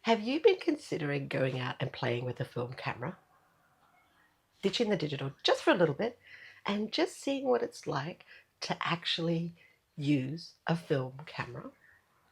Have you been considering going out and playing with a film camera? Ditching the digital just for a little bit and just seeing what it's like to actually use a film camera?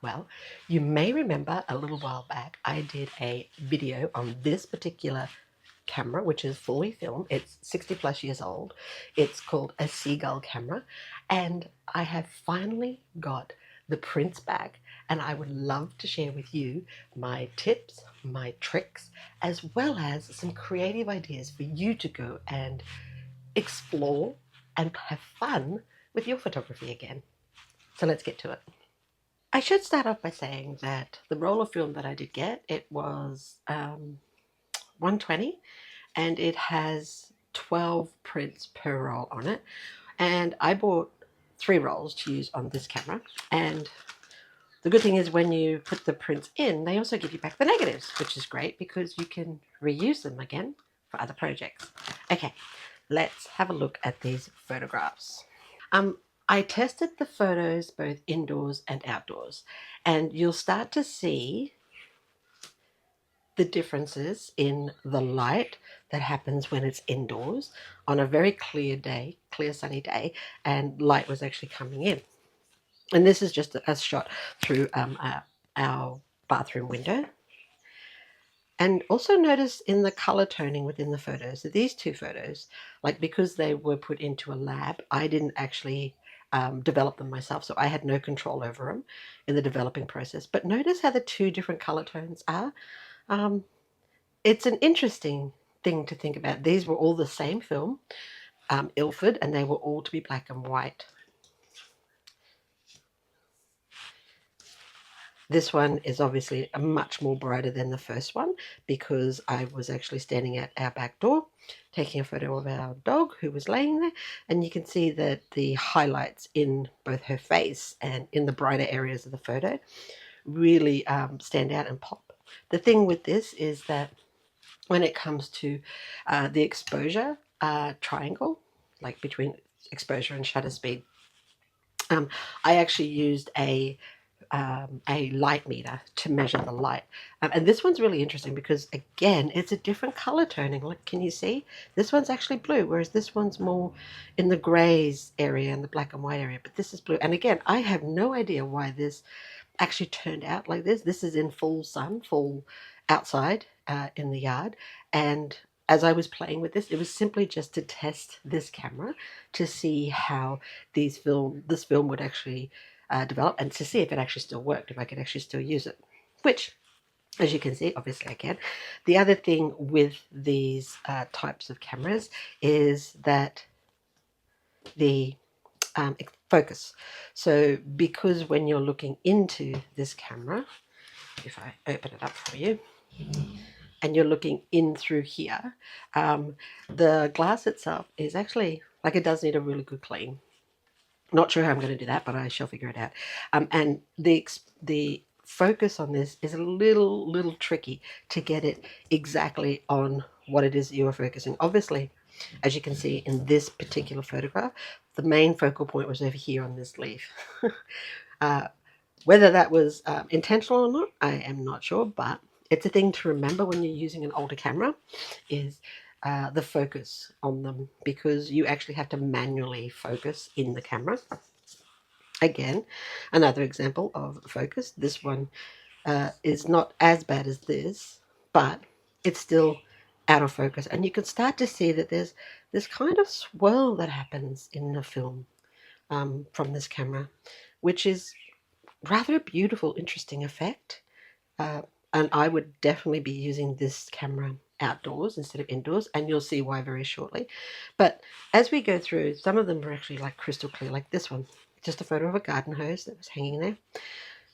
Well, you may remember a little while back I did a video on this particular camera, which is fully film. It's 60 plus years old. It's called a Seagull camera, and I have finally got the prints back, and I would love to share with you my tips, my tricks, as well as some creative ideas for you to go and explore and have fun with your photography again. So let's get to it. I should start off by saying that the roll of film that I did get, it was 120, and it has 12 prints per roll on it. And I bought 3 rolls to use on this camera. And the good thing is when you put the prints in, they also give you back the negatives, which is great because you can reuse them again for other projects. Okay, let's have a look at these photographs. I tested the photos both indoors and outdoors, and you'll start to see the differences in the light that happens when it's indoors on a very clear day, clear sunny day, and light was actually coming in. And this is just a shot through our bathroom window. And also notice in the color toning within the photos, that these 2 photos, like because they were put into a lab, I didn't actually develop them myself, so I had no control over them in the developing process. But notice how the 2 different color tones are. It's an interesting thing to think about. These were all the same film, Ilford, and they were all to be black and white. This one is obviously much more brighter than the first one because I was actually standing at our back door taking a photo of our dog who was laying there, and you can see that the highlights in both her face and in the brighter areas of the photo really stand out and pop. The thing with this is that when it comes to the exposure triangle, like between exposure and shutter speed, I actually used a light meter to measure the light. And this one's really interesting because, again, it's a different color toning. Like, can you see? This one's actually blue, whereas this one's more in the grays area and the black and white area. But this is blue. And again, I have no idea why this actually turned out like this. This is in full sun, full outside in the yard. And as I was playing with this, it was simply just to test this camera to see how this film would actually develop, and to see if it actually still worked, if I could actually still use it, which, as you can see, obviously I can. The other thing with these types of cameras is that the focus. So because when you're looking into this camera, if I open it up for you, and you're looking in through here, the glass itself is actually, like, it does need a really good clean. Not sure how I'm going to do that, but I shall figure it out. And the focus on this is a little tricky to get it exactly on what it is you are focusing. Obviously, as you can see in this particular photograph, the main focal point was over here on this leaf. Whether that was intentional or not, I am not sure, but it's a thing to remember when you're using an older camera, is the focus on them, because you actually have to manually focus in the camera. Again, another example of focus. This one is not as bad as this, but it's still out of focus. And you can start to see that there's this kind of swirl that happens in the film from this camera, which is rather a beautiful, interesting effect. And I would definitely be using this camera outdoors instead of indoors, and you'll see why very shortly. But as we go through, some of them are actually like crystal clear, like this one, just a photo of a garden hose that was hanging there.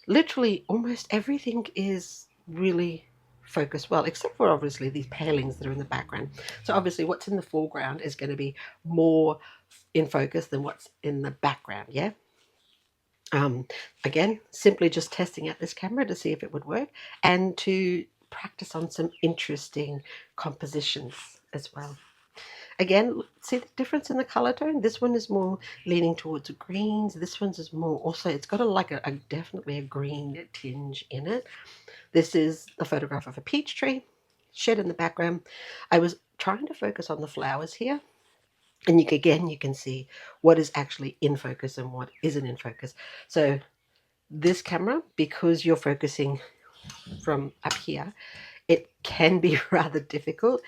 Literally almost everything is really focused well, except for obviously these palings that are in the background. So obviously what's in the foreground is going to be more in focus than what's in the background, yeah? Again, simply just testing out this camera to see if it would work, and to practice on some interesting compositions as well. Again, see the difference in the color tone? This one is more leaning towards greens. This one's is more also, it's got a definitely a green tinge in it. This is a photograph of a peach tree, shed in the background. I was trying to focus on the flowers here. And you can see what is actually in focus and what isn't in focus. So this camera, because you're focusing from up here, it can be rather difficult,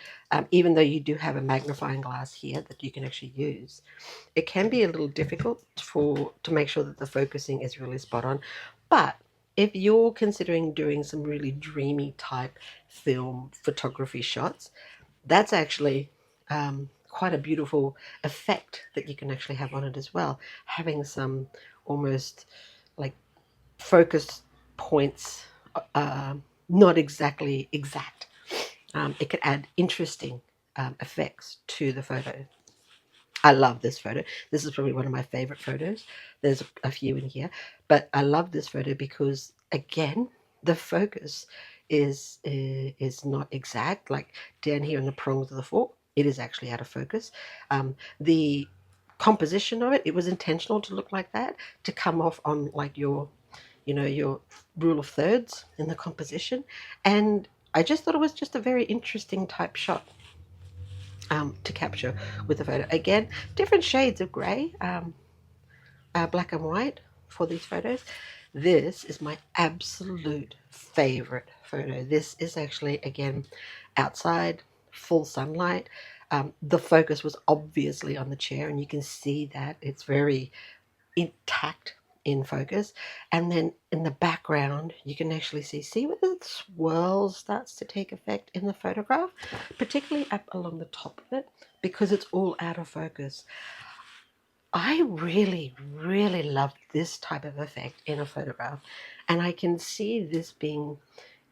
even though you do have a magnifying glass here that you can actually use. It can be a little difficult to make sure that the focusing is really spot on. But if you're considering doing some really dreamy type film photography shots, that's actually quite a beautiful effect that you can actually have on it as well. Having some almost like focus points, uh, not exactly exact. It could add interesting effects to the photo. I love this photo. This is probably one of my favorite photos. There's a few in here, but I love this photo because, again, the focus is not exact. Like down here in the prongs of the fork, it is actually out of focus. The composition of it, it was intentional to look like that, to come off on like your, your rule of thirds in the composition. And I just thought it was just a very interesting type shot to capture with the photo. Again, different shades of grey, black and white for these photos. This is my absolute favorite photo. This is actually, again, outside, full sunlight. The focus was obviously on the chair, and you can see that it's very intact in focus. And then in the background, you can actually see where the swirl starts to take effect in the photograph, particularly up along the top of it, because it's all out of focus. I really, really love this type of effect in a photograph, and I can see this being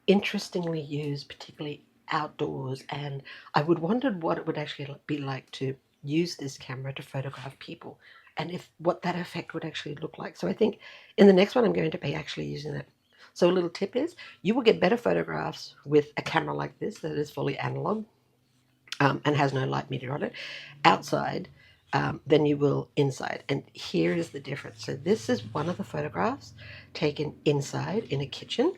interestingly used, particularly outdoors. And I would wonder what it would actually be like to use this camera to photograph people, and if what that effect would actually look like. So I think in the next one I'm going to be actually using it. So a little tip is you will get better photographs with a camera like this that is fully analog, and has no light meter on it outside, than you will inside. And here is the difference. So this is one of the photographs taken inside in a kitchen,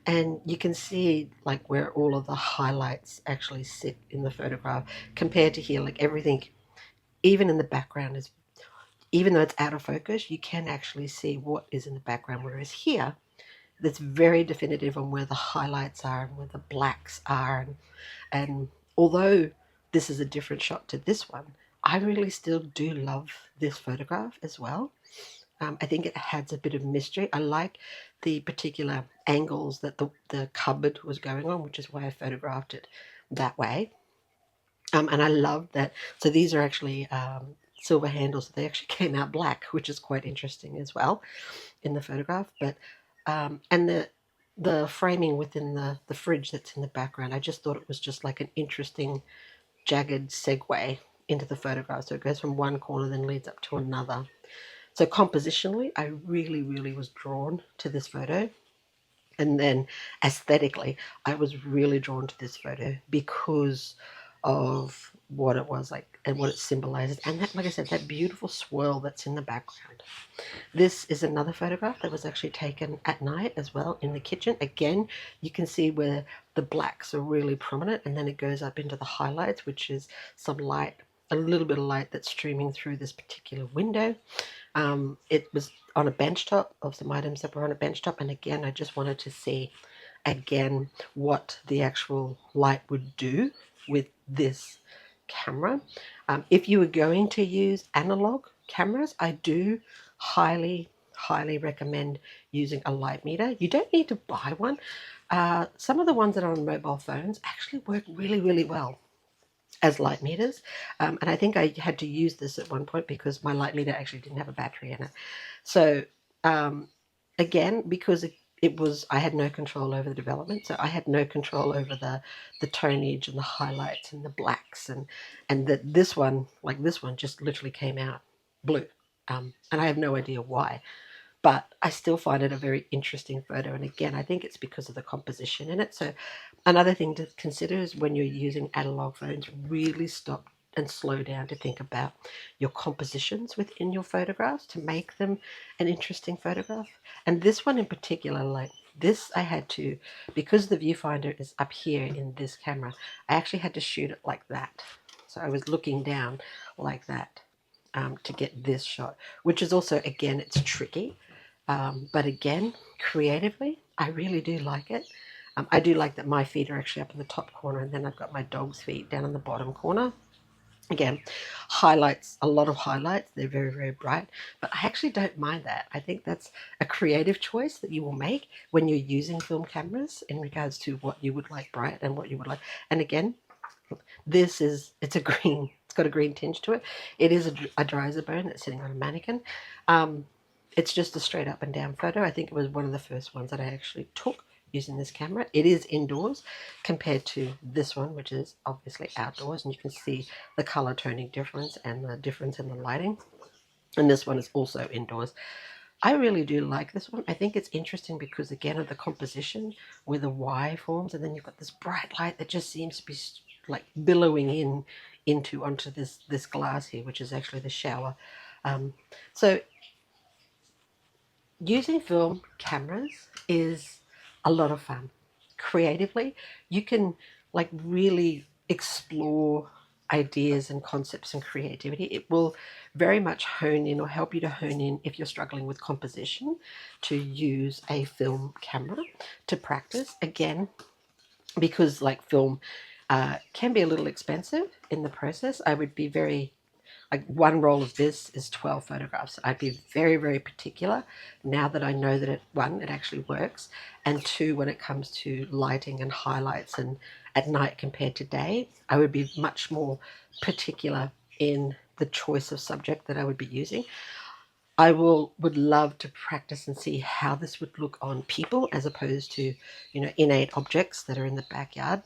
and you can see like where all of the highlights actually sit in the photograph compared to here. Like everything, even in the background, is, even though it's out of focus, you can actually see what is in the background, whereas here that's very definitive on where the highlights are and where the blacks are. And although this is a different shot to this one, I really still do love this photograph as well. I think it adds a bit of mystery. I like the particular angles that the cupboard was going on, which is why I photographed it that way. And I love that. So these are actually silver handles. They actually came out black, which is quite interesting as well in the photograph. But and the framing within the fridge that's in the background, I just thought it was just like an interesting jagged segue into the photograph. So it goes from one corner then leads up to another. So compositionally, I really, really was drawn to this photo. And then aesthetically, I was really drawn to this photo because of what it was like and what it symbolizes. And that, like I said, that beautiful swirl that's in the background. This is another photograph that was actually taken at night as well in the kitchen. Again, you can see where the blacks are really prominent, and then it goes up into the highlights, which is some light, a little bit of light that's streaming through this particular window. It was on a bench top of some items that were on a bench top, and again, I just wanted to see again what the actual light would do with this camera. If you were going to use analog cameras, I do highly, highly recommend using a light meter. You don't need to buy one. Some of the ones that are on mobile phones actually work really, really well as light meters. And I think I had to use this at one point because my light meter actually didn't have a battery in it. So again, because it was, I had no control over the development, so I had no control over the tonage and the highlights and the blacks, and that this one, like this one, just literally came out blue, and I have no idea why. But I still find it a very interesting photo. And again, I think it's because of the composition in it. So another thing to consider is when you're using analog phones, really stop and slow down to think about your compositions within your photographs to make them an interesting photograph. And this one in particular, like this, I had to, because the viewfinder is up here in this camera, I actually had to shoot it like that. So I was looking down like that to get this shot, which is also, again, it's tricky. But again, creatively, I really do like it. I do like that my feet are actually up in the top corner, and then I've got my dog's feet down in the bottom corner. Again, highlights, a lot of highlights. They're very, very bright, but I actually don't mind that. I think that's a creative choice that you will make when you're using film cameras in regards to what you would like bright and what you would like. And again, it's a green, it's got a green tinge to it. It is a Dryzer that's sitting on a mannequin. It's just a straight up and down photo. I think it was one of the first ones that I actually took using this camera. It is indoors compared to this one, which is obviously outdoors, and you can see the color toning difference and the difference in the lighting. And this one is also indoors. I really do like this one. I think it's interesting because, again, of the composition where the Y forms, and then you've got this bright light that just seems to be like billowing onto this glass here, which is actually the shower. So using film cameras is a lot of fun. Creatively, you can like really explore ideas and concepts and creativity. It will very much hone in or help you to hone in if you're struggling with composition to use a film camera to practice. Again, because like film can be a little expensive in the process, I would be very like one roll of this is 12 photographs. I'd be very, very particular now that I know that it actually works, and two, when it comes to lighting and highlights and at night compared to day, I would be much more particular in the choice of subject that I would be using. Would love to practice and see how this would look on people as opposed to, innate objects that are in the backyard.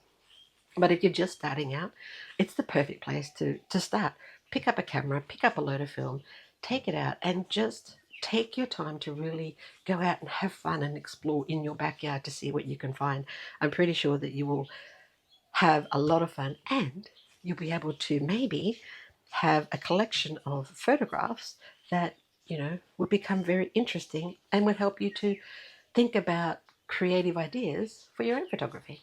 But if you're just starting out, it's the perfect place to start. Pick up a camera, pick up a load of film, take it out, and just take your time to really go out and have fun and explore in your backyard to see what you can find. I'm pretty sure that you will have a lot of fun, and you'll be able to maybe have a collection of photographs that, would become very interesting and would help you to think about creative ideas for your own photography.